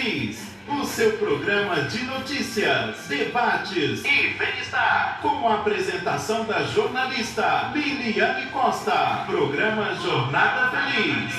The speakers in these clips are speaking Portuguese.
Feliz, o seu programa de notícias, debates e bem-estar, com a apresentação da jornalista Liliane Costa. Programa Jornada Feliz.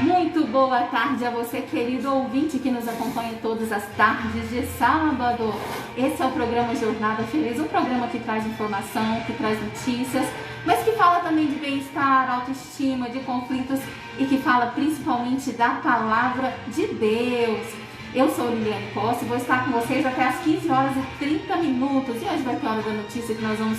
Muito boa tarde a você, querido ouvinte que nos acompanha todas as tardes de sábado. Esse é o programa Jornada Feliz, um programa que traz informação, que traz notícias, mas que fala também de bem-estar, autoestima, de conflitos e que fala principalmente da palavra de Deus. Eu sou Liliane Costa e vou estar com vocês até às 15 horas e 30 minutos. E hoje vai ter a hora da notícia que nós vamos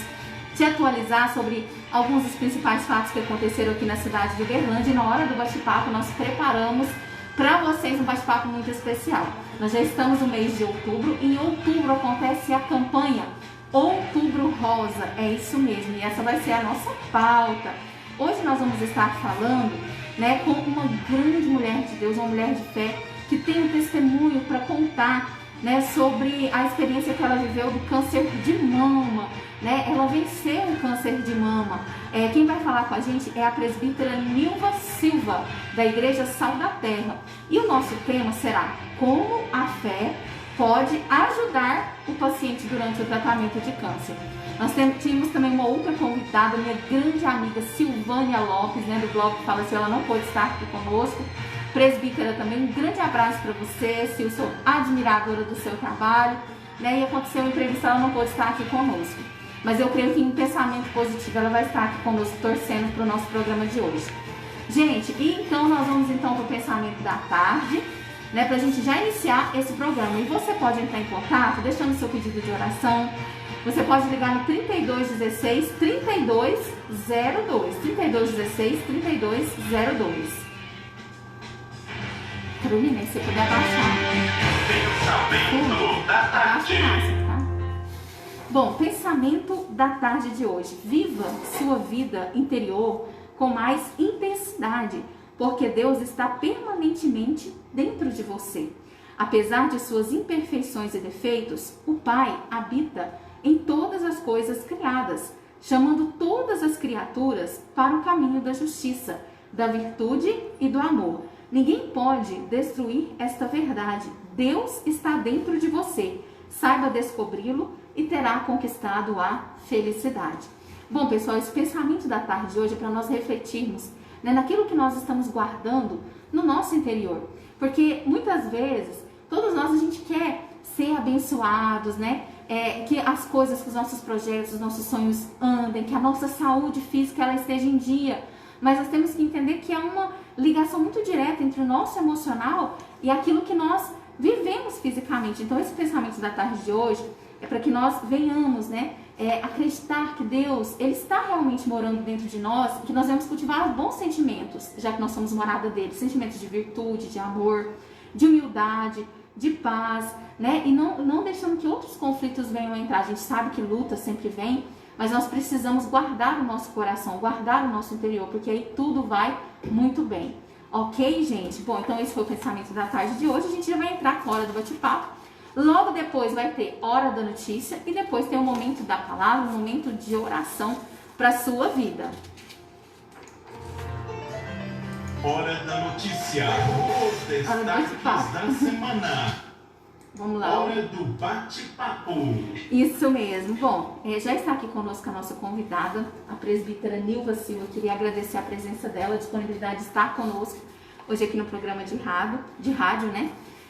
te atualizar sobre alguns dos principais fatos que aconteceram aqui na cidade de Uberlândia. E na hora do bate-papo nós preparamos para vocês um bate-papo muito especial. Nós já estamos no mês de outubro e em outubro acontece a campanha Outubro Rosa. É isso mesmo, e essa vai ser a nossa pauta. Hoje nós vamos estar falando, com uma grande mulher de Deus, uma mulher de fé, que tem um testemunho para contar, sobre a experiência que ela viveu do câncer de mama. Ela venceu o câncer de mama. Quem vai falar com a gente é a presbítera Nilva Silva, da Igreja Sal da Terra. E o nosso tema será como a fé pode ajudar o paciente durante o tratamento de câncer. Nós tínhamos também uma outra convidada, minha grande amiga Silvânia Lopes, do blog Fala Se, ela não pôde estar aqui conosco. Presbítera também, um grande abraço para você, Sil, sou admiradora do seu trabalho, e aconteceu uma entrevista, ela não pôde estar aqui conosco. Mas eu creio que em pensamento positivo ela vai estar aqui conosco, torcendo para o nosso programa de hoje. Gente, e então nós vamos para o pensamento da tarde, para a gente já iniciar esse programa. E você pode entrar em contato, deixando seu pedido de oração. Você pode ligar no 3216 3202, 3216 3202. Carolina, se você puder abaixar. Pensamento da tarde. Bom, pensamento da tarde de hoje. Viva sua vida interior com mais intensidade, porque Deus está permanentemente dentro de você. Apesar de suas imperfeições e defeitos, o Pai habita em todas as coisas criadas, chamando todas as criaturas para o caminho da justiça, da virtude e do amor. Ninguém pode destruir esta verdade. Deus está dentro de você. Saiba descobri-lo e terá conquistado a felicidade. Bom, pessoal, esse pensamento da tarde de hoje é para nós refletirmos naquilo que nós estamos guardando no nosso interior. Porque muitas vezes, todos nós, a gente quer ser abençoados, que as coisas, que os nossos projetos, os nossos sonhos andem, que a nossa saúde física ela esteja em dia. Mas nós temos que entender que há uma ligação muito direta entre o nosso emocional e aquilo que nós vivemos fisicamente. Então esse pensamento da tarde de hoje é para que nós venhamos acreditar que Deus ele está realmente morando dentro de nós e que nós devemos cultivar bons sentimentos, já que nós somos morada dele, sentimentos de virtude, de amor, de humildade, de paz, e não deixando que outros conflitos venham a entrar. A gente sabe que luta sempre vem, mas nós precisamos guardar o nosso coração, guardar o nosso interior, porque aí tudo vai muito bem. Ok, gente? Bom, então esse foi o pensamento da tarde de hoje. A gente já vai entrar com a hora do bate-papo. Logo depois vai ter hora da notícia e depois tem o momento da palavra, um momento de oração para a sua vida. Hora da notícia. Os destaques da semana. Vamos lá. Hora do bate-papo. Isso mesmo. Bom, já está aqui conosco a nossa convidada, a presbítera Nilva Silva. Eu queria agradecer a presença dela, a disponibilidade de estar conosco hoje aqui no programa de rádio,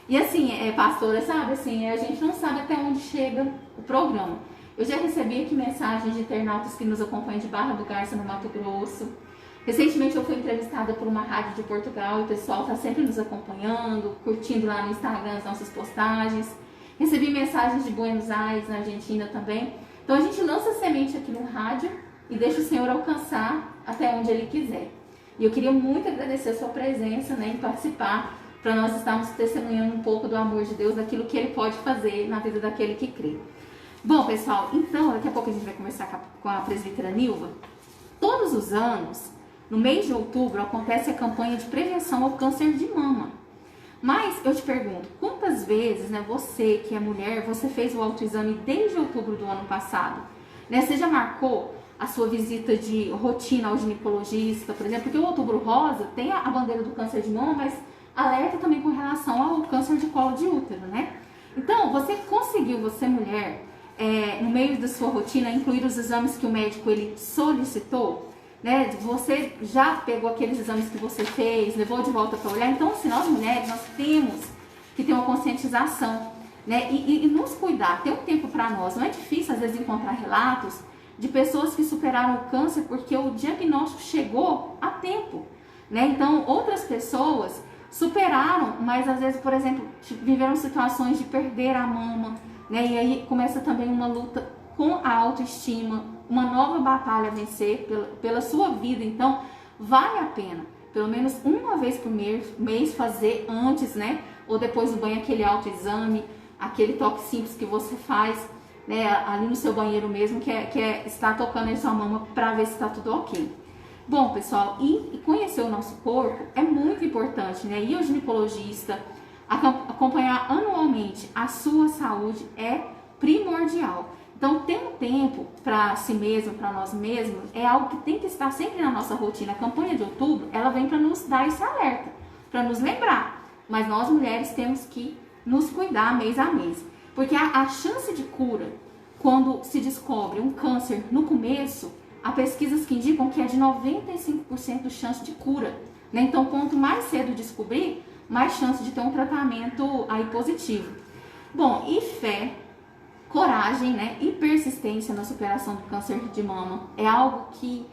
E assim, pastora, sabe, assim, a gente não sabe até onde chega o programa. Eu já recebi aqui mensagens de internautas que nos acompanham de Barra do Garça, no Mato Grosso. Recentemente eu fui entrevistada por uma rádio de Portugal e o pessoal está sempre nos acompanhando, curtindo lá no Instagram as nossas postagens. Recebi mensagens de Buenos Aires, na Argentina também. Então a gente lança semente aqui no rádio e deixa o Senhor alcançar até onde Ele quiser. E eu queria muito agradecer a sua presença em participar, para nós estarmos testemunhando um pouco do amor de Deus, daquilo que Ele pode fazer na vida daquele que crê. Bom, pessoal, então daqui a pouco a gente vai conversar com a presbítera Nilva. Todos os anos, no mês de outubro, acontece a campanha de prevenção ao câncer de mama. Mas eu te pergunto, quantas vezes, você que é mulher, você fez o autoexame desde outubro do ano passado? Você já marcou a sua visita de rotina ao ginecologista, por exemplo? Porque o outubro rosa tem a bandeira do câncer de mama, mas alerta também com relação ao câncer de colo de útero, né? Então, você conseguiu, você mulher, no meio da sua rotina, incluir os exames que o médico ele solicitou? Né? Você já pegou aqueles exames que você fez, levou de volta para olhar? Então, assim, nós mulheres, nós temos que ter uma conscientização, né? E nos cuidar, ter um tempo para nós. Não é difícil, às vezes, encontrar relatos de pessoas que superaram o câncer porque o diagnóstico chegou a tempo, né? Então, outras pessoas superaram, mas às vezes, por exemplo, viveram situações de perder a mama, né? E aí começa também uma luta com a autoestima, uma nova batalha a vencer pela sua vida. Então, vale a pena, pelo menos uma vez por mês fazer antes, né? Ou depois do banho, aquele autoexame, aquele toque simples que você faz, né? Ali no seu banheiro mesmo, que é estar tocando em sua mama para ver se está tudo ok. Bom, pessoal, e conhecer o nosso corpo é muito importante, né? Ir ao ginecologista, acompanhar anualmente a sua saúde é primordial. Então, ter um tempo para si mesmo, para nós mesmos, é algo que tem que estar sempre na nossa rotina. A campanha de outubro, ela vem para nos dar esse alerta, para nos lembrar. Mas nós mulheres temos que nos cuidar mês a mês. Porque a chance de cura, quando se descobre um câncer no começo, há pesquisas que indicam que é de 95% de chance de cura, né? Então, quanto mais cedo descobrir, mais chance de ter um tratamento aí positivo. Bom, e fé, coragem, né? E persistência na superação do câncer de mama é algo que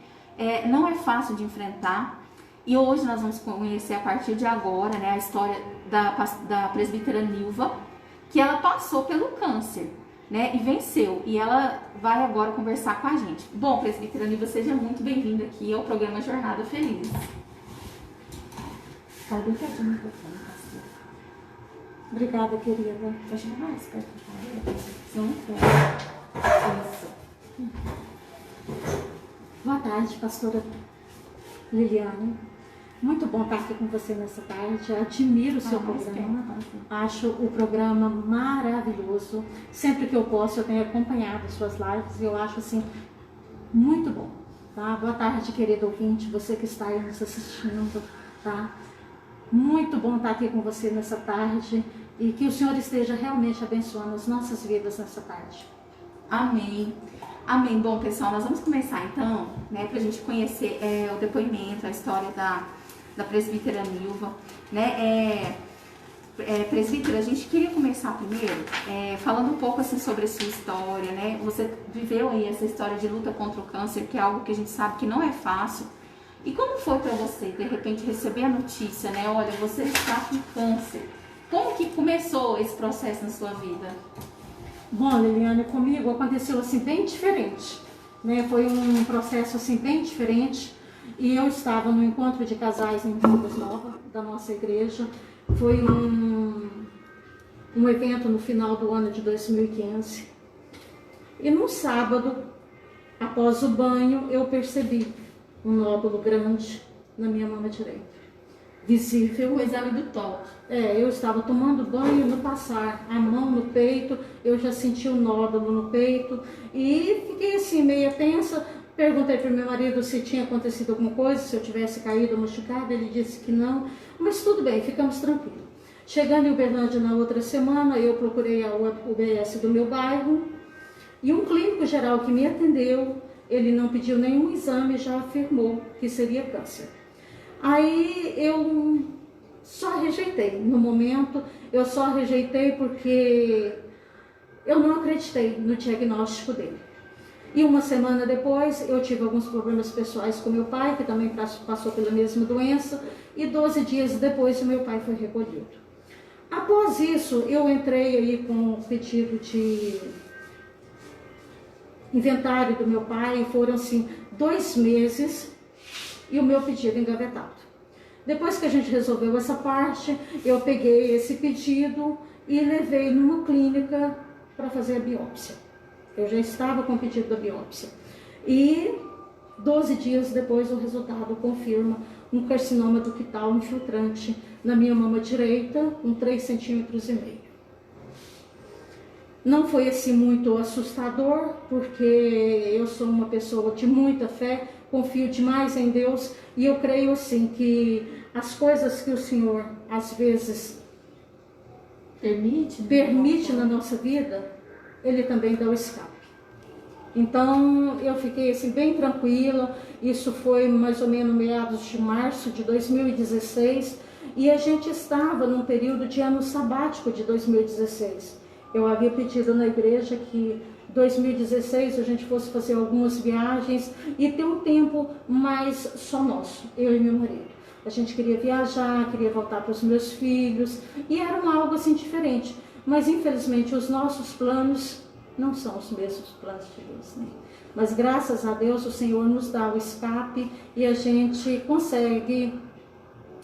não é fácil de enfrentar. E hoje nós vamos conhecer a partir de agora, né, a história da presbítera Nilva, que ela passou pelo câncer, né, e venceu. E ela vai agora conversar com a gente. Bom, presbítera Nilva, seja muito bem-vinda aqui ao programa Jornada Feliz. Tá bem quietinho no microfone, pastor. Obrigada, querida. Vou chegar mais perto da cadeira. Não Isso. Boa tarde, pastora Liliane. Muito bom estar aqui com você nessa tarde. Admiro o seu programa. Acho o programa maravilhoso. Sempre que eu posso, eu tenho acompanhado suas lives e eu acho assim muito bom. Tá? Boa tarde, querido ouvinte, você que está aí nos assistindo. Tá? Muito bom estar aqui com você nessa tarde e que o Senhor esteja realmente abençoando as nossas vidas nessa tarde. Amém. Amém. Bom, pessoal, nós vamos começar então, né, pra gente conhecer o depoimento, a história da presbítera Nilva, né? Presbítera, a gente queria começar primeiro falando um pouco assim sobre a sua história, né? Você viveu aí essa história de luta contra o câncer, que é algo que a gente sabe que não é fácil. E como foi para você, de repente, receber a notícia, né? Olha, você está com câncer. Como que começou esse processo na sua vida? Bom, Liliane, comigo aconteceu assim bem diferente, né? Foi um processo assim bem diferente e eu estava no encontro de casais em Caldas Novas, da nossa igreja. Foi um evento no final do ano de 2015 e no sábado, após o banho, eu percebi um nódulo grande na minha mama direita, visível. O exame do toque. Eu estava tomando banho, no passar a mão no peito, eu já senti um nódulo no peito e fiquei assim meio tensa. Perguntei para o meu marido se tinha acontecido alguma coisa, se eu tivesse caído ou machucado. Ele disse que não, mas tudo bem, ficamos tranquilos. Chegando em Uberlândia na outra semana, eu procurei a UBS do meu bairro e um clínico geral que me atendeu, ele não pediu nenhum exame, já afirmou que seria câncer. Aí eu só rejeitei. No momento, eu só rejeitei porque eu não acreditei no diagnóstico dele. E uma semana depois, eu tive alguns problemas pessoais com meu pai, que também passou pela mesma doença, e 12 dias depois, o meu pai foi recolhido. Após isso, eu entrei aí com o pedido de inventário do meu pai, e foram assim 2 meses, e o meu pedido engavetado. Depois que a gente resolveu essa parte, eu peguei esse pedido e levei numa clínica para fazer a biópsia. Eu já estava com o pedido da biópsia. E 12 dias depois o resultado confirma um carcinoma ductal infiltrante na minha mama direita, com 3,5 centímetros. Não foi assim muito assustador, porque eu sou uma pessoa de muita fé, confio demais em Deus e eu creio assim que as coisas que o Senhor, às vezes, permite na nossa vida, Ele também dá o escape. Então, eu fiquei assim, bem tranquila. Isso foi mais ou menos meados de março de 2016. E a gente estava num período de ano sabático de 2016. Eu havia pedido na igreja que 2016 a gente fosse fazer algumas viagens e ter um tempo mais só nosso, eu e meu marido. A gente queria viajar, queria voltar para os meus filhos, e era algo assim diferente. Mas infelizmente os nossos planos não são os mesmos planos de Deus, né? Mas graças a Deus o Senhor nos dá o escape e a gente consegue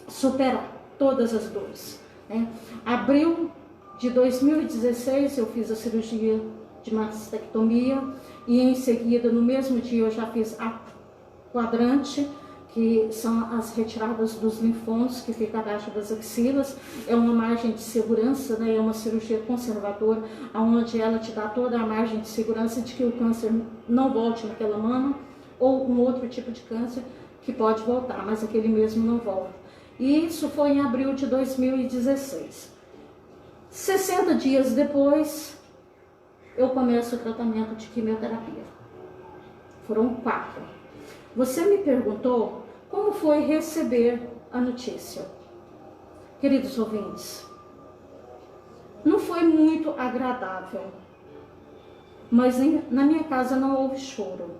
superar todas as dores, né? Abril de 2016 eu fiz a cirurgia de mastectomia e em seguida, no mesmo dia, eu já fiz a quadrante, que são as retiradas dos linfônodos que fica abaixo das axilas. É uma margem de segurança, né? É uma cirurgia conservadora, onde ela te dá toda a margem de segurança de que o câncer não volte naquela mama, ou um outro tipo de câncer que pode voltar, mas aquele mesmo não volta. E isso foi em abril de 2016. 60 dias depois, eu começo o tratamento de quimioterapia. Foram 4. Você me perguntou como foi receber a notícia. Queridos ouvintes, não foi muito agradável, mas na minha casa não houve choro.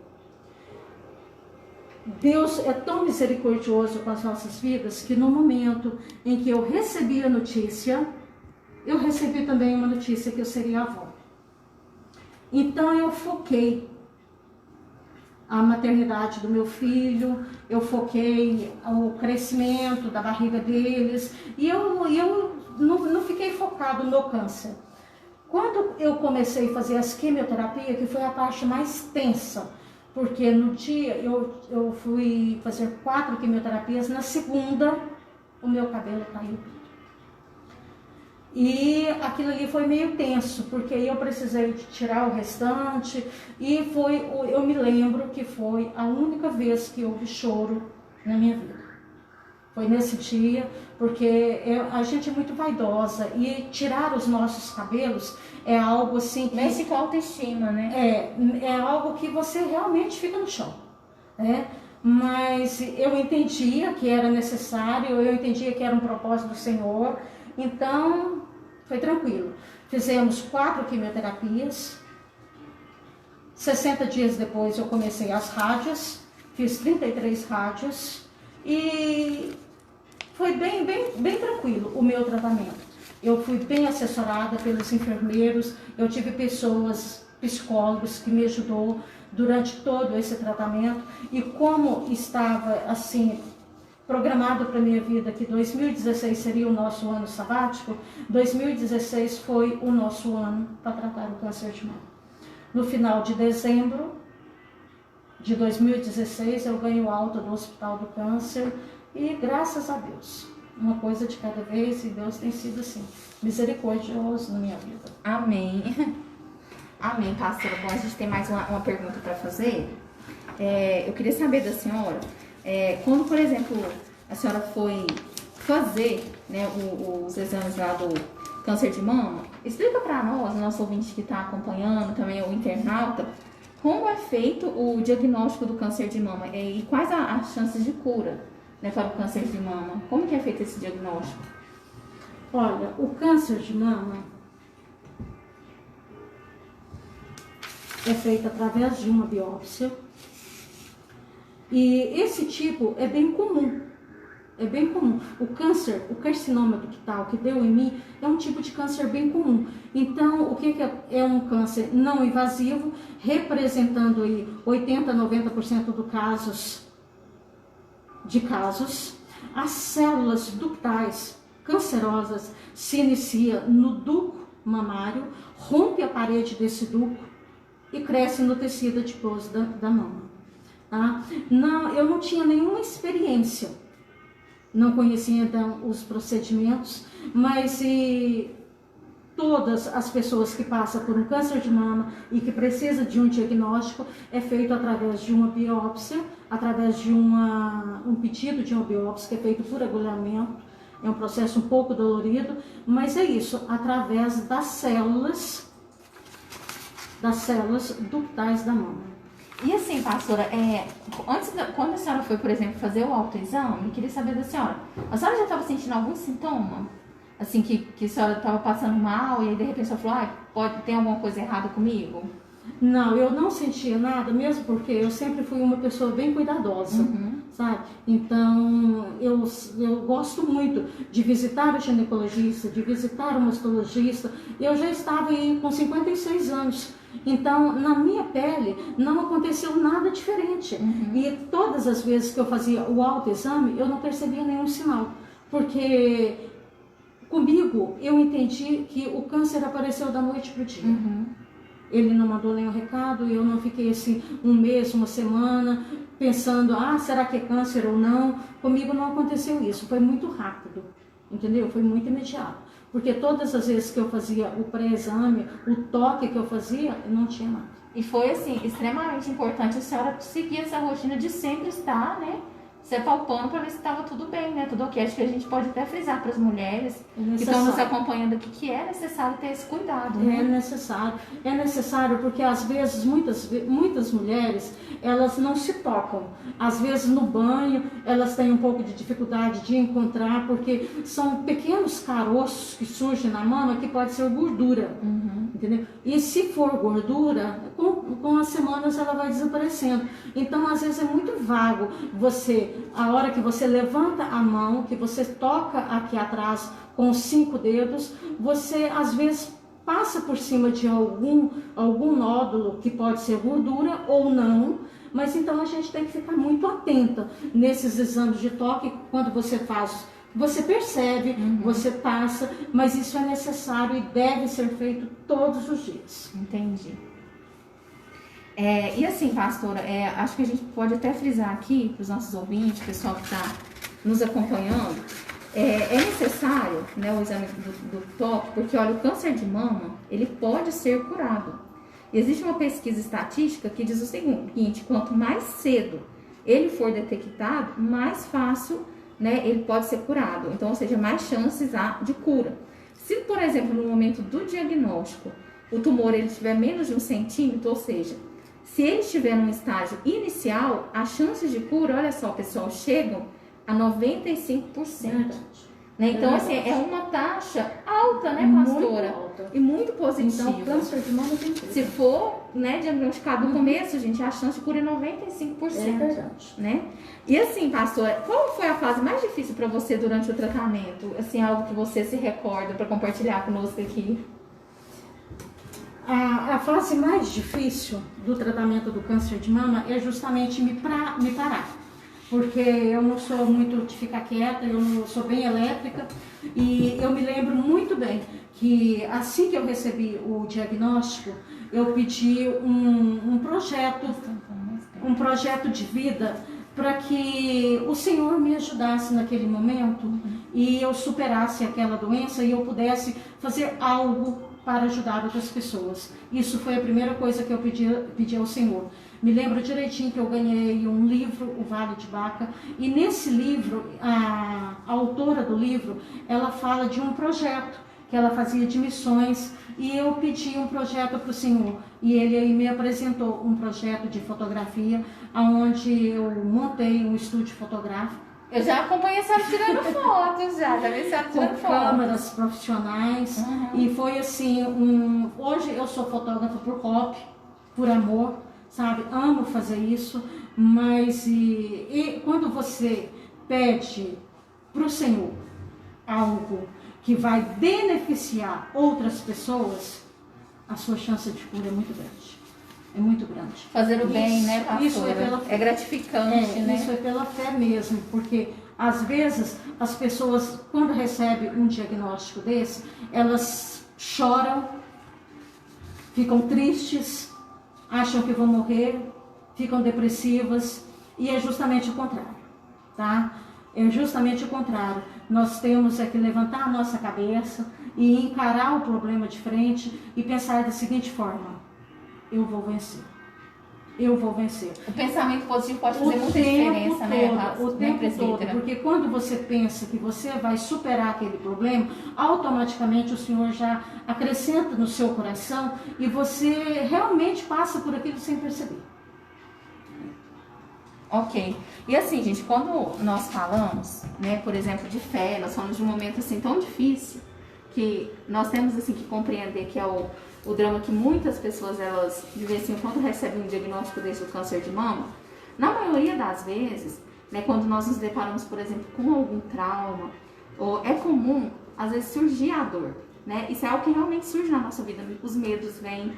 Deus é tão misericordioso com as nossas vidas que no momento em que eu recebi a notícia, eu recebi também uma notícia que eu seria avó. Então eu foquei a maternidade do meu filho, eu foquei o crescimento da barriga deles, e eu não fiquei focado no câncer. Quando eu comecei a fazer as quimioterapias, que foi a parte mais tensa, porque no dia eu fui fazer 4 quimioterapias, na segunda o meu cabelo caiu. E aquilo ali foi meio tenso, porque eu precisei de tirar o restante, e eu me lembro que foi a única vez que houve choro na minha vida. Foi nesse dia, porque a gente é muito vaidosa, e tirar os nossos cabelos é algo assim que... mexe com a autoestima, né? É algo que você realmente fica no chão, né? Mas eu entendia que era necessário, eu entendia que era um propósito do Senhor, então foi tranquilo. Fizemos 4 quimioterapias, 60 dias depois eu comecei as rádios, fiz 33 rádios e foi bem tranquilo o meu tratamento. Eu fui bem assessorada pelos enfermeiros, eu tive pessoas, psicólogos que me ajudou durante todo esse tratamento, e como estava assim programado para minha vida que 2016 seria o nosso ano sabático, 2016 foi o nosso ano para tratar o câncer de mama. No final de dezembro de 2016 eu ganho alta do Hospital do Câncer, e graças a Deus, uma coisa de cada vez, e Deus tem sido assim, misericordioso na minha vida. Amém. Amém, pastora. Bom, a gente tem mais uma pergunta para fazer. Eu queria saber da senhora, quando, por exemplo, a senhora foi fazer, né, os exames lá do câncer de mama, explica para nós, nosso ouvinte que está acompanhando, também o internauta, como é feito o diagnóstico do câncer de mama e quais as chances de cura, né, para o câncer de mama. Como que é feito esse diagnóstico? Olha, o câncer de mama é feito através de uma biópsia, e esse tipo é bem comum. É bem comum. O câncer, o carcinoma ductal que deu em mim, é um tipo de câncer bem comum. Então, o que é um câncer não invasivo, representando aí 80% a 90% de casos. As células ductais cancerosas se inicia no ducto mamário, rompe a parede desse ducto e cresce no tecido adiposo da mama. Tá? Não, eu não tinha nenhuma experiência, não conhecia então os procedimentos, mas todas as pessoas que passam por um câncer de mama e que precisa de um diagnóstico é feito através de uma biópsia, através de um pedido de uma biópsia que é feito por agulhamento. É um processo um pouco dolorido, mas é isso, através das células ductais da mama. E assim, pastora, quando a senhora foi, por exemplo, fazer o autoexame, eu queria saber da senhora, a senhora já estava sentindo algum sintoma? Assim, que a senhora estava passando mal e aí de repente a senhora falou, ter alguma coisa errada comigo? Não, eu não sentia nada, mesmo porque eu sempre fui uma pessoa bem cuidadosa, sabe? Então, eu gosto muito de visitar o ginecologista, de visitar o mastologista. Eu já estava aí com 56 anos, então, na minha pele não aconteceu nada diferente. E todas as vezes que eu fazia o autoexame, eu não percebia nenhum sinal, porque comigo eu entendi que o câncer apareceu da noite para o dia. Ele não mandou nenhum recado, eu não fiquei assim um mês, uma semana, pensando, será que é câncer ou não? Comigo não aconteceu isso, foi muito rápido, entendeu? Foi muito imediato. Porque todas as vezes que eu fazia o pré-exame, o toque que eu fazia, não tinha nada. E foi assim, extremamente importante a senhora seguir essa rotina de sempre estar, né? Se palpando para ver se estava tudo bem, né? Tudo ok. Acho que a gente pode até frisar para as mulheres que estão nos acompanhando aqui que é necessário ter esse cuidado, né? É necessário porque às vezes muitas mulheres elas não se tocam. Às vezes no banho elas têm um pouco de dificuldade de encontrar porque são pequenos caroços que surgem na mama que pode ser gordura, entendeu? E se for gordura, com as semanas ela vai desaparecendo. Então às vezes é muito vago a hora que você levanta a mão, que você toca aqui atrás com os 5 dedos, você às vezes passa por cima de algum nódulo que pode ser gordura ou não, mas então a gente tem que ficar muito atenta nesses exames de toque. Quando você faz, você percebe, você passa, mas isso é necessário e deve ser feito todos os dias. Entendi. E assim, pastora, acho que a gente pode até frisar aqui para os nossos ouvintes, pessoal que está nos acompanhando, é necessário, né, o exame do toque, porque olha, o câncer de mama, ele pode ser curado. Existe uma pesquisa estatística que diz o seguinte, quanto mais cedo ele for detectado, mais fácil, né, ele pode ser curado. Então, ou seja, mais chances há de cura. Se, por exemplo, no momento do diagnóstico, o tumor ele tiver menos de 1 centímetro, ou seja, se ele estiver num estágio inicial, as chances de cura, olha só, pessoal, chegam a 95%. Né? Então, assim, é uma taxa alta, né, pastora? Muito alta. E muito positiva. Então, câncer de mama tem cura. Se for, né, diagnosticado no começo, gente, a chance de cura é 95%. É verdade. Né? E assim, pastora, qual foi a fase mais difícil para você durante o tratamento? Assim, algo que você se recorda para compartilhar conosco aqui? A fase mais difícil do tratamento do câncer de mama é justamente me parar. Porque eu não sou muito de ficar quieta, eu sou bem elétrica. E eu me lembro muito bem que assim que eu recebi o diagnóstico, eu pedi um projeto de vida para que o Senhor me ajudasse naquele momento e eu superasse aquela doença e eu pudesse fazer algo para ajudar outras pessoas. Isso foi a primeira coisa que eu pedi ao Senhor. Me lembro direitinho que eu ganhei um livro, O Vale de Baca, e nesse livro, a autora do livro, ela fala de um projeto que ela fazia de missões, e eu pedi um projeto para o Senhor, e ele aí me apresentou um projeto de fotografia, onde eu montei um estúdio fotográfico. Eu já acompanhei a senhora tirando fotos, já vi a senhora tirando fotos. Com câmeras profissionais, e foi assim, hoje eu sou fotógrafa por hobby, por amor, sabe? Amo fazer isso, mas e quando você pede para o Senhor algo que vai beneficiar outras pessoas, a sua chance de cura é muito grande. É muito grande. Fazer o bem, né, pastora? Isso é gratificante, né? Isso é pela fé mesmo, porque às vezes as pessoas, quando recebem um diagnóstico desse, elas choram, ficam tristes, acham que vão morrer, ficam depressivas, e é justamente o contrário, tá? É justamente o contrário. nós temos que levantar a nossa cabeça e encarar o problema de frente e pensar da seguinte forma: eu vou vencer. Eu vou vencer. O pensamento positivo pode fazer muita diferença, né? O tempo todo, porque quando você pensa que você vai superar aquele problema, automaticamente o Senhor já acrescenta no seu coração e você realmente passa por aquilo sem perceber. Ok. E assim, gente, quando nós falamos, né, por exemplo, de fé, nós falamos de um momento assim tão difícil que nós temos assim que compreender que é o drama que muitas pessoas elas vivenciam quando recebem um diagnóstico desse do câncer de mama. Na maioria das vezes, né, quando nós nos deparamos, por exemplo, com algum trauma, ou é comum às vezes surgir a dor, né? Isso é algo que realmente surge na nossa vida. Os medos vêm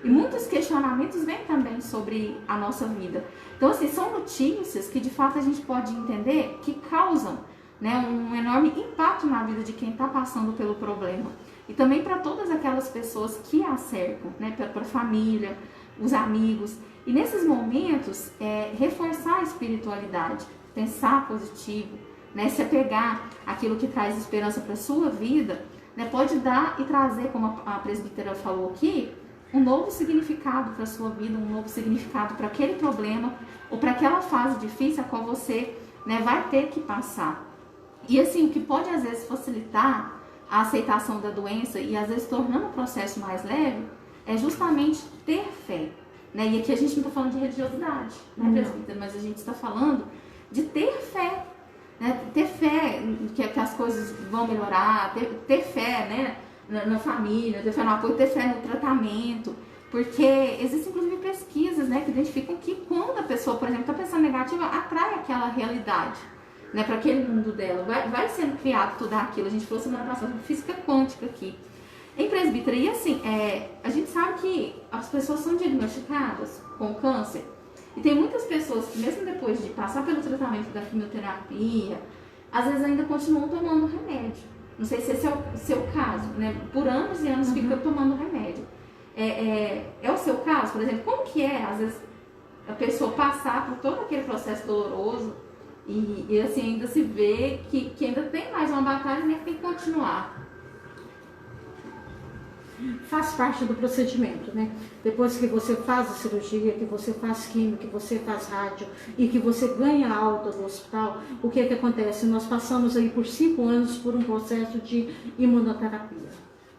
e muitos questionamentos vêm também sobre a nossa vida. Então, assim, são notícias que de fato a gente pode entender que causam, né, um enorme impacto na vida de quem está passando pelo problema. E também para todas aquelas pessoas que a cercam, né, para a família, os amigos. E nesses momentos, reforçar a espiritualidade, pensar positivo, né, se apegar àquilo que traz esperança para a sua vida, né, pode dar e trazer, como a presbítera falou aqui, um novo significado para a sua vida, um novo significado para aquele problema ou para aquela fase difícil a qual você, né, vai ter que passar. E assim, o que pode às vezes facilitar a aceitação da doença e às vezes tornando o processo mais leve é justamente ter fé, né? E aqui a gente não está falando de religiosidade, né, presbítero? Mas a gente está falando de ter fé, né? Ter fé que as coisas vão melhorar, ter fé, né, na família, ter fé no apoio, ter fé no tratamento, porque existem inclusive pesquisas, né, que identificam que quando a pessoa, por exemplo, está pensando negativa, atrai aquela realidade, né, para aquele mundo dela, vai sendo criado tudo aquilo. A gente falou semana passada de física quântica aqui em presbítero. E assim, a gente sabe que as pessoas são diagnosticadas com câncer e tem muitas pessoas que mesmo depois de passar pelo tratamento da quimioterapia, às vezes ainda continuam tomando remédio. Não sei se esse é o seu caso, né? Por anos e anos fica tomando remédio. É o seu caso, por exemplo? Como que é, às vezes, a pessoa passar por todo aquele processo doloroso e assim, ainda se vê que ainda tem mais uma batalha, né, que tem que continuar? Faz parte do procedimento, né? Depois que você faz a cirurgia, que você faz químio, que você faz rádio e que você ganha alta do hospital, o que é que acontece? Nós passamos aí por 5 anos por um processo de imunoterapia,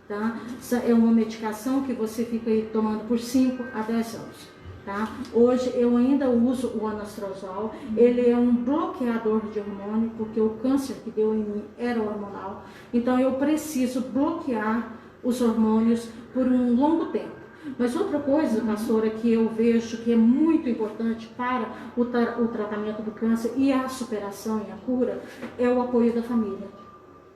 tá? É uma medicação que você fica aí tomando por 5 a 10 anos, tá? Hoje eu ainda uso o anastrozol, ele é um bloqueador de hormônio, porque o câncer que deu em mim era hormonal, então eu preciso bloquear os hormônios por um longo tempo. Mas outra coisa, pastora, que eu vejo que é muito importante para o tratamento do câncer e a superação e a cura é o apoio da família,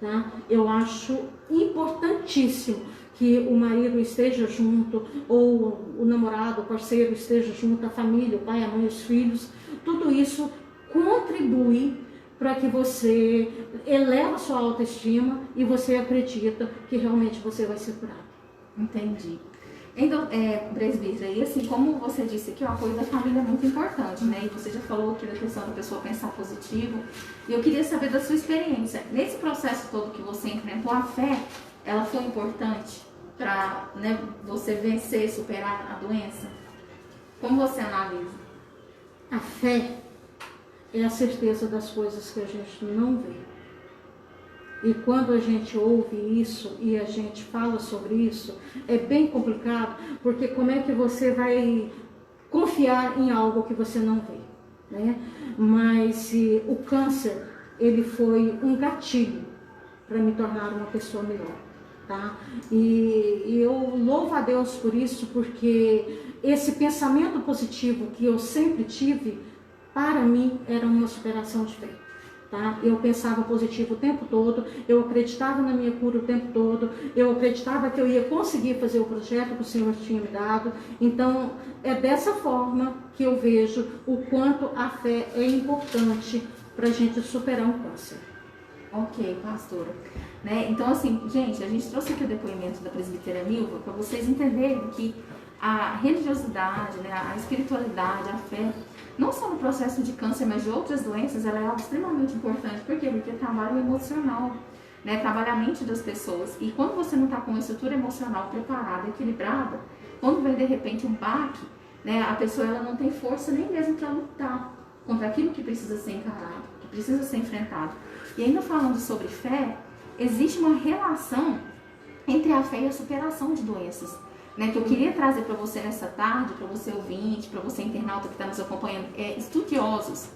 tá? Eu acho importantíssimo que o marido esteja junto, ou o namorado, o parceiro esteja junto, a família, o pai, a mãe, os filhos. Tudo isso contribui para que você eleve a sua autoestima e você acredita que realmente você vai ser curado. Entendi. Então, presbítera, e assim, como você disse que o apoio da família é muito importante, né? E você já falou aqui da questão da pessoa pensar positivo. E eu queria saber da sua experiência. Nesse processo todo que você enfrentou, a fé, ela foi importante para, né, você vencer, superar a doença? Como você analisa? A fé é a certeza das coisas que a gente não vê. E quando a gente ouve isso e a gente fala sobre isso, é bem complicado, porque como é que você vai confiar em algo que você não vê, né? Mas o câncer, ele foi um gatilho para me tornar uma pessoa melhor, tá? E eu louvo a Deus por isso, porque esse pensamento positivo que eu sempre tive, para mim, era uma superação de fé. Tá? Eu pensava positivo o tempo todo, eu acreditava na minha cura o tempo todo, eu acreditava que eu ia conseguir fazer o projeto que o Senhor tinha me dado. Então, é dessa forma que eu vejo o quanto a fé é importante para a gente superar um câncer. Ok, pastora. Né? Então, assim, gente, a gente trouxe aqui o depoimento da presbítera Milva para vocês entenderem que a religiosidade, né, a espiritualidade, a fé, não só no processo de câncer, mas de outras doenças, ela é algo extremamente importante. Por quê? Porque trabalha o emocional, né? Trabalha a mente das pessoas. E quando você não está com uma estrutura emocional preparada, equilibrada, quando vem de repente um baque, né, a pessoa ela não tem força nem mesmo para lutar contra aquilo que precisa ser encarado, que precisa ser enfrentado. E ainda falando sobre fé, existe uma relação entre a fé e a superação de doenças, né, que eu queria trazer para você nessa tarde, para você ouvinte, para você internauta que está nos acompanhando, estudiosos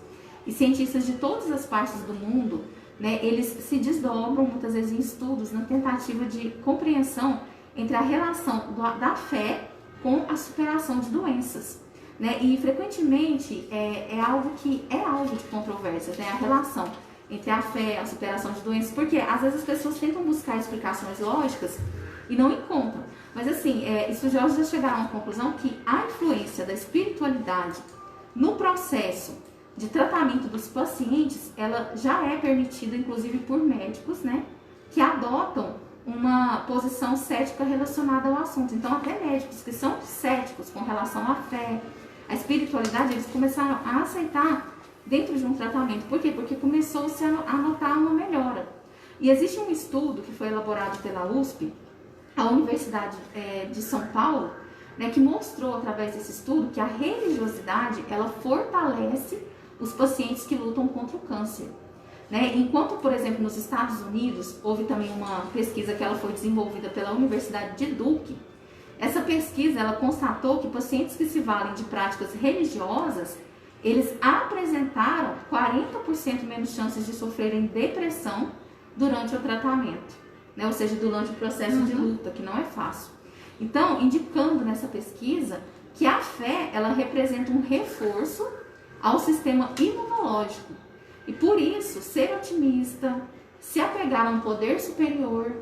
e cientistas de todas as partes do mundo, né, eles se desdobram muitas vezes em estudos na tentativa de compreensão entre a relação da fé com a superação de doenças, né, e frequentemente é algo de controvérsia, né, a relação entre a fé, a superação de doenças, porque às vezes as pessoas tentam buscar explicações lógicas e não encontram. Mas assim, estudiosos já chegaram à conclusão que a influência da espiritualidade no processo de tratamento dos pacientes, ela já é permitida, inclusive por médicos, né, que adotam uma posição cética relacionada ao assunto. Então, até médicos que são céticos com relação à fé, à espiritualidade, eles começaram a aceitar dentro de um tratamento. Por quê? Porque começou-se a notar uma melhora. E existe um estudo que foi elaborado pela USP, a Universidade de São Paulo, né, que mostrou através desse estudo que a religiosidade, ela fortalece os pacientes que lutam contra o câncer. Né? Enquanto, por exemplo, nos Estados Unidos, houve também uma pesquisa que ela foi desenvolvida pela Universidade de Duke. Essa pesquisa, ela constatou que pacientes que se valem de práticas religiosas, eles apresentaram 40% menos chances de sofrerem depressão durante o tratamento, né? Ou seja, durante o processo de luta, que não é fácil. Então, indicando nessa pesquisa que a fé, ela representa um reforço ao sistema imunológico. E por isso, ser otimista, se apegar a um poder superior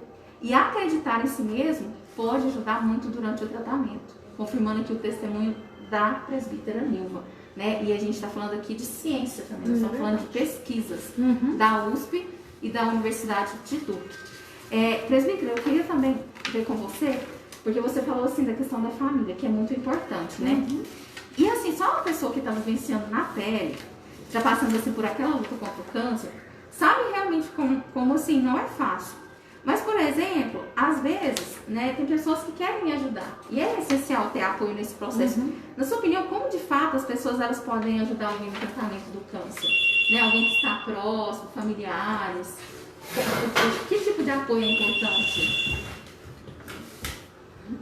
e acreditar em si mesmo pode ajudar muito durante o tratamento, confirmando aqui o testemunho da presbítera Nilva, né? E a gente está falando aqui de ciência também, nós estamos falando de pesquisas da USP e da Universidade de Duke. Presbítera, eu queria também ver com você, porque você falou assim da questão da família, que é muito importante, né? E assim, só uma pessoa que está vivenciando na pele, está passando assim por aquela luta contra o câncer, sabe realmente como assim, não é fácil. Mas, por exemplo, às vezes, né, tem pessoas que querem ajudar. E é essencial ter apoio nesse processo. Na sua opinião, como de fato as pessoas elas podem ajudar alguém no tratamento do câncer? Né, alguém que está próximo, familiares? Que tipo de apoio é importante?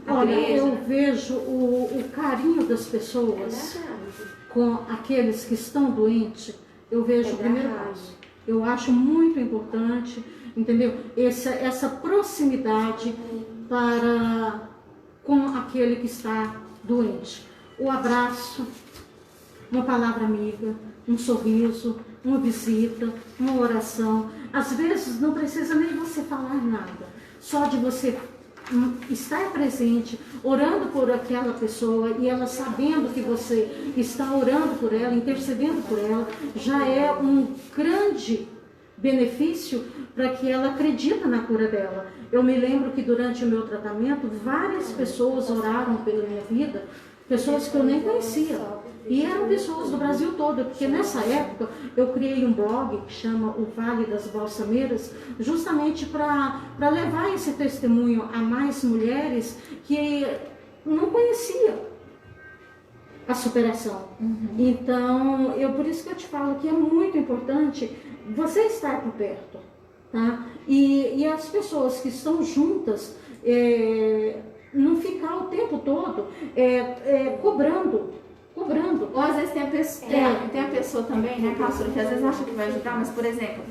Olha, eu vejo o carinho das pessoas com aqueles que estão doentes, eu vejo o primeiro passo. Eu acho muito importante, entendeu? Essa proximidade com aquele que está doente. O abraço, uma palavra amiga, um sorriso, uma visita, uma oração. Às vezes não precisa nem você falar nada, só de você estar presente, orando por aquela pessoa e ela sabendo que você está orando por ela, intercedendo por ela, já é um grande benefício para que ela acredite na cura dela. Eu me lembro que durante o meu tratamento, várias pessoas oraram pela minha vida, pessoas que eu nem conhecia. E eram pessoas do Brasil todo, porque nessa época eu criei um blog que chama O Vale das Balsameiras, justamente para levar esse testemunho a mais mulheres que não conheciam a superação. Então, por isso que eu te falo que é muito importante você estar por perto, tá? E as pessoas que estão juntas, não ficar o tempo todo cobrando. Ou às vezes tem a pessoa também, né, pastora, que às vezes acha que vai ajudar, mas, por exemplo,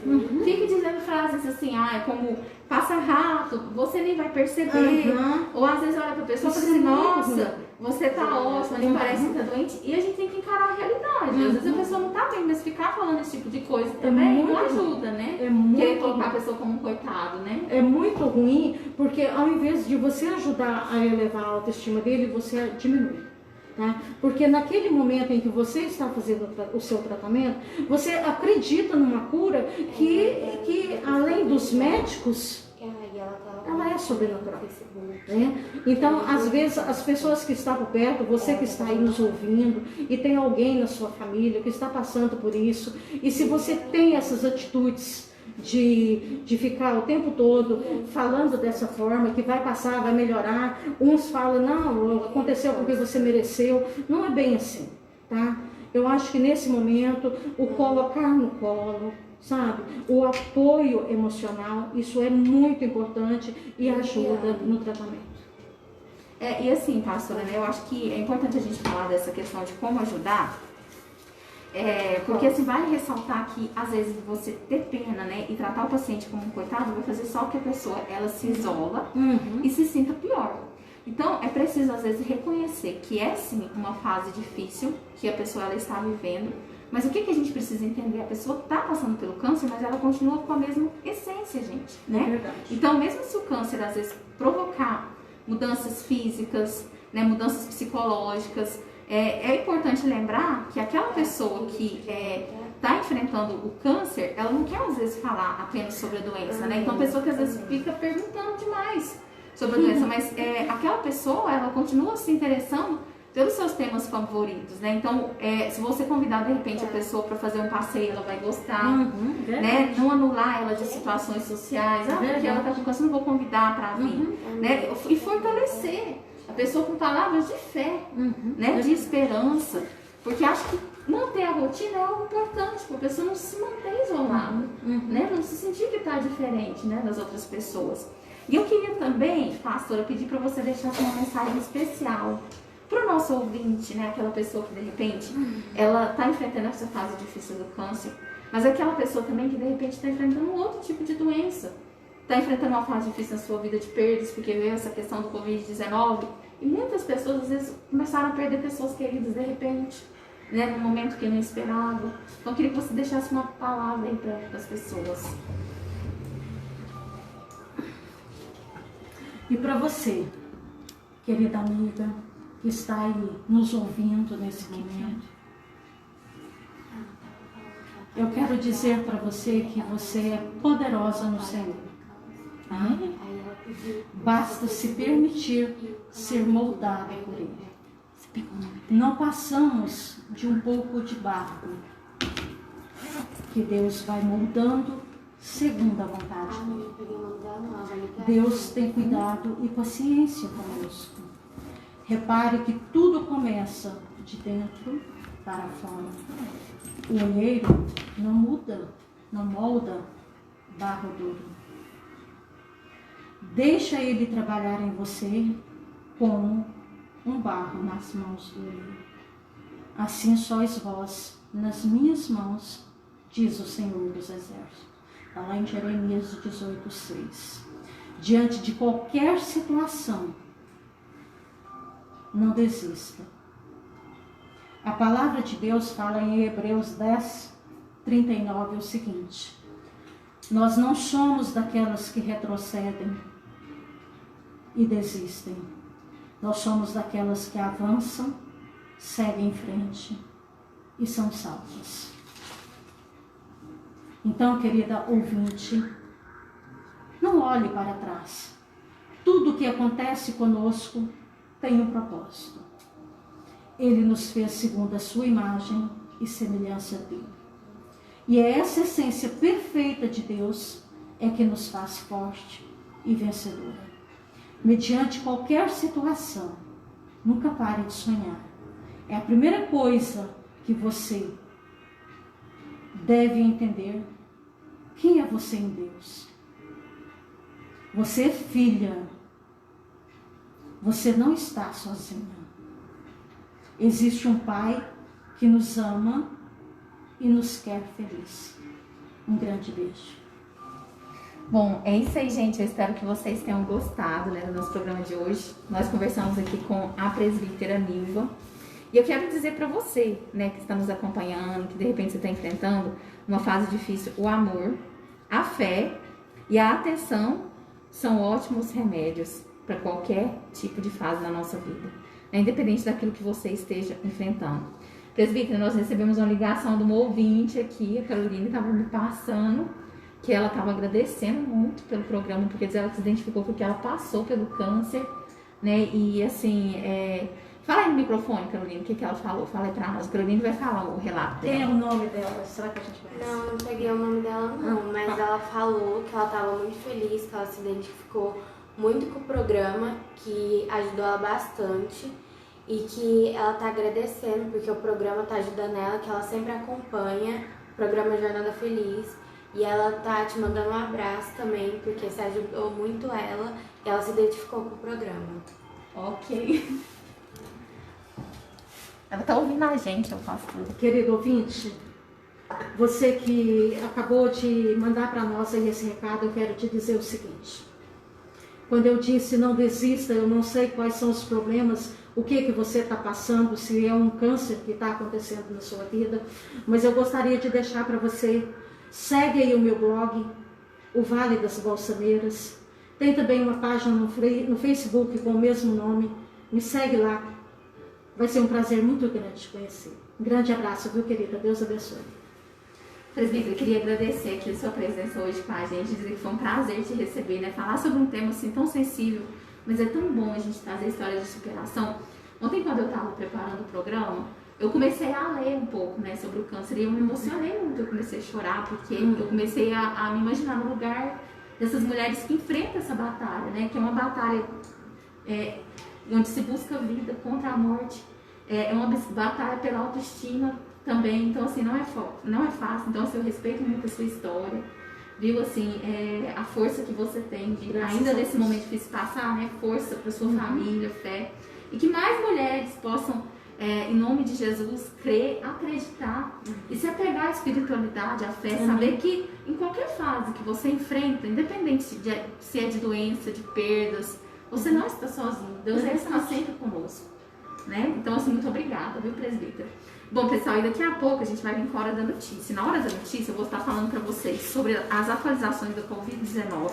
fica dizendo frases assim, como passa rápido, você nem vai perceber. Ou às vezes olha pra pessoa e fala assim, nossa, você tá ótima, nem parece que tá doente. E a gente tem que encarar a realidade. Às vezes a pessoa não tá bem, mas ficar falando esse tipo de coisa também não ajuda, né? Querer colocar a pessoa como um coitado, né? É muito ruim, porque ao invés de você ajudar a elevar a autoestima dele, você diminui. Tá? Porque naquele momento em que você está fazendo o seu tratamento, você acredita numa cura que além dos médicos, ela ela é sobrenatural. Né? Então, às vezes, as pessoas que estão por perto, você que está aí nos ouvindo, e tem alguém na sua família que está passando por isso, e se você tem essas atitudes de ficar o tempo todo falando dessa forma, que vai passar, vai melhorar, uns falam, não, aconteceu porque você mereceu, não é bem assim, tá? Eu acho que nesse momento, o colocar no colo, sabe, o apoio emocional, isso é muito importante e ajuda no tratamento. E assim, pastora, né, eu acho que é importante a gente falar dessa questão de como ajudar, porque assim, vale ressaltar que às vezes você ter pena, né, e tratar o paciente como um coitado vai fazer só que a pessoa, ela se isola e se sinta pior. Então, é preciso às vezes reconhecer que é sim uma fase difícil que a pessoa ela está vivendo, mas o que a gente precisa entender? A pessoa está passando pelo câncer, mas ela continua com a mesma essência, gente, né? É verdade. Então, mesmo se o câncer às vezes provocar mudanças físicas, né, mudanças psicológicas, é importante lembrar que aquela pessoa que está enfrentando o câncer, ela não quer às vezes falar apenas sobre a doença, né? Então, a pessoa que às vezes fica perguntando demais sobre a doença, mas aquela pessoa, ela continua se interessando pelos seus temas favoritos, né? Então, se você convidar de repente a pessoa para fazer um passeio, ela vai gostar, né? Não anular ela de situações sociais, porque ela está com câncer, não vou convidar para vir, né? E fortalecer a pessoa com palavras de fé, né? De esperança, porque acho que manter a rotina é algo importante, para a pessoa não se manter isolada, né? Não se sentir que está diferente, né, das outras pessoas. E eu queria também, pastora, pedir para você deixar uma mensagem especial para o nosso ouvinte, né? Aquela pessoa que de repente ela está enfrentando essa fase difícil do câncer, mas aquela pessoa também que de repente está enfrentando um outro tipo de doença, está enfrentando uma fase difícil na sua vida de perdas, porque veio essa questão do Covid-19 e muitas pessoas às vezes começaram a perder pessoas queridas de repente, né? Num momento que não esperava. Então eu queria que você deixasse uma palavra aí para as pessoas. E para você, querida amiga, que está aí nos ouvindo nesse momento, eu quero dizer para você que você é poderosa no Senhor. Tá? Basta se permitir ser moldada por Ele. Não passamos de um pouco de barro que Deus vai moldando segundo a vontade dele. Deus tem cuidado e paciência conosco. Repare que tudo começa de dentro para fora. O olheiro não muda, não molda barro duro. Deixa ele trabalhar em você como um barro nas mãos do olheiro. Assim sois vós nas minhas mãos, diz o Senhor dos Exércitos. Está lá em Jeremias 18:6. Diante de qualquer situação, não desista. A palavra de Deus fala em Hebreus 10:39 o seguinte: nós não somos daquelas que retrocedem e desistem. Nós somos daquelas que avançam, seguem em frente e são salvas. Então, querida ouvinte, não olhe para trás. Tudo o que acontece conosco tem um propósito. Ele nos fez segundo a sua imagem e semelhança dele. E é essa essência perfeita de Deus é que nos faz forte e vencedora. Mediante qualquer situação, nunca pare de sonhar. É a primeira coisa que você deve entender. Quem é você em Deus? Você é filha. Você não está sozinha. Existe um Pai que nos ama e nos quer feliz. Um grande beijo. Bom, é isso aí, gente. Eu espero que vocês tenham gostado, né, do nosso programa de hoje. Nós conversamos aqui com a presbítera Nilva. E eu quero dizer para você, né, que está nos acompanhando, que de repente você está enfrentando uma fase difícil, o amor, a fé e a atenção são ótimos remédios para qualquer tipo de fase na nossa vida, né, independente daquilo que você esteja enfrentando. Presbítero, nós recebemos uma ligação de uma ouvinte aqui, a Carolina estava me passando, que ela estava agradecendo muito pelo programa, porque ela se identificou porque ela passou pelo câncer, né? E assim, fala aí no microfone, Carolina, o que ela falou? Fala aí pra nós. A Carolina vai falar o relato dela. Tem o nome dela, será que a gente conhece? Não, não peguei o nome dela não, mas ela falou que ela estava muito feliz, que ela se identificou muito com o programa, que ajudou ela bastante e que ela tá agradecendo porque o programa tá ajudando ela, que ela sempre acompanha o programa Jornada Feliz. E ela tá te mandando um abraço também, porque você ajudou muito ela e ela se identificou com o programa. Ok. Ela tá ouvindo a gente, eu faço tudo. Querido ouvinte, você que acabou de mandar para nós aí esse recado, eu quero te dizer o seguinte. Quando eu disse não desista, eu não sei quais são os problemas, o que você está passando, se é um câncer que está acontecendo na sua vida, mas eu gostaria de deixar para você. Segue aí o meu blog, o Vale das Balsameiras. Tem também uma página no Facebook com o mesmo nome. Me segue lá. Vai ser um prazer muito grande te conhecer. Um grande abraço, viu, querida? Deus abençoe. Presbítero, eu queria agradecer aqui a sua presença hoje com a gente, dizer que foi um prazer te receber, né? Falar sobre um tema assim tão sensível, mas é tão bom a gente trazer histórias de superação. Ontem, quando eu estava preparando o programa, eu comecei a ler um pouco, né, sobre o câncer e eu me emocionei muito, eu comecei a chorar, porque eu comecei a me imaginar no lugar dessas mulheres que enfrentam essa batalha, né, que é uma batalha onde se busca vida contra a morte, é uma batalha pela autoestima também, então assim, não é fácil, então assim, eu respeito muito a sua história, viu, assim, a força que você tem de, ainda nesse momento difícil passar, né, força para sua família, fé, e que mais mulheres possam em nome de Jesus, crer, acreditar e se apegar à espiritualidade, à fé, saber que em qualquer fase que você enfrenta, independente se é de doença, de perdas, você não está sozinho, Deus está sempre conosco, né? Então, assim, muito obrigada, viu, presbítero? Bom, pessoal, e daqui a pouco a gente vai vir com a hora da notícia. Na hora da notícia eu vou estar falando para vocês sobre as atualizações da Covid-19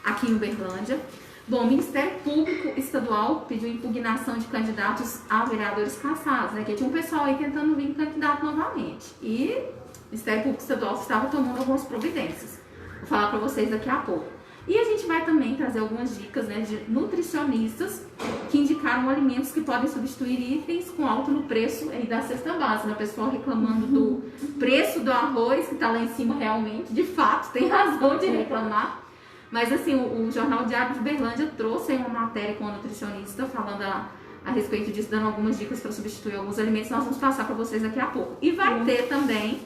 aqui em Uberlândia. Bom, o Ministério Público Estadual pediu impugnação de candidatos a vereadores cassados, né? Que tinha um pessoal aí tentando vir candidato novamente. E o Ministério Público Estadual estava tomando algumas providências. Vou falar para vocês daqui a pouco. E a gente vai também trazer algumas dicas, né, de nutricionistas que indicaram alimentos que podem substituir itens com alto no preço aí da cesta básica, né? O pessoal reclamando do preço do arroz, que está lá em cima realmente, de fato, tem razão de reclamar. Mas assim, o Jornal Diário de Uberlândia trouxe aí uma matéria com a nutricionista falando a respeito disso, dando algumas dicas para substituir alguns alimentos. Nós vamos passar para vocês daqui a pouco. E vai ter também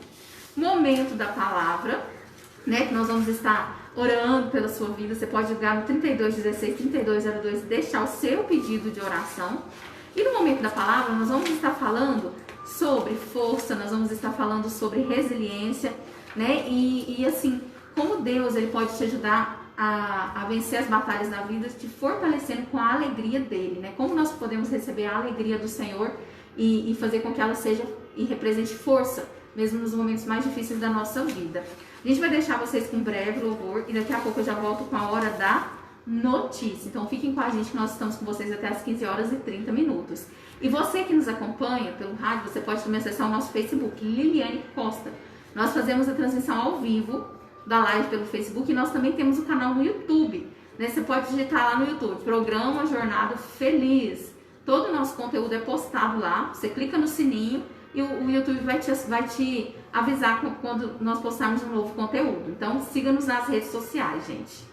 momento da palavra, né, que nós vamos estar orando pela sua vida. Você pode ligar no 3216 3202 e deixar o seu pedido de oração. E no momento da palavra nós vamos estar falando sobre força, nós vamos estar falando sobre resiliência, né? E assim, como Deus ele pode te ajudar a vencer as batalhas da vida, te fortalecendo com a alegria dele, né? Como nós podemos receber a alegria do Senhor e fazer com que ela seja e represente força, mesmo nos momentos mais difíceis da nossa vida. A gente vai deixar vocês com um breve louvor e daqui a pouco eu já volto com a hora da notícia. Então fiquem com a gente que nós estamos com vocês até as 15 horas e 30 minutos. E você que nos acompanha pelo rádio, você pode também acessar o nosso Facebook, Liliane Costa. Nós fazemos a transmissão ao vivo da live pelo Facebook e nós também temos o canal no YouTube, né? Você pode digitar lá no YouTube, Programa Jornada Feliz. Todo o nosso conteúdo é postado lá, você clica no sininho e o YouTube vai te avisar quando nós postarmos um novo conteúdo. Então siga-nos nas redes sociais, gente.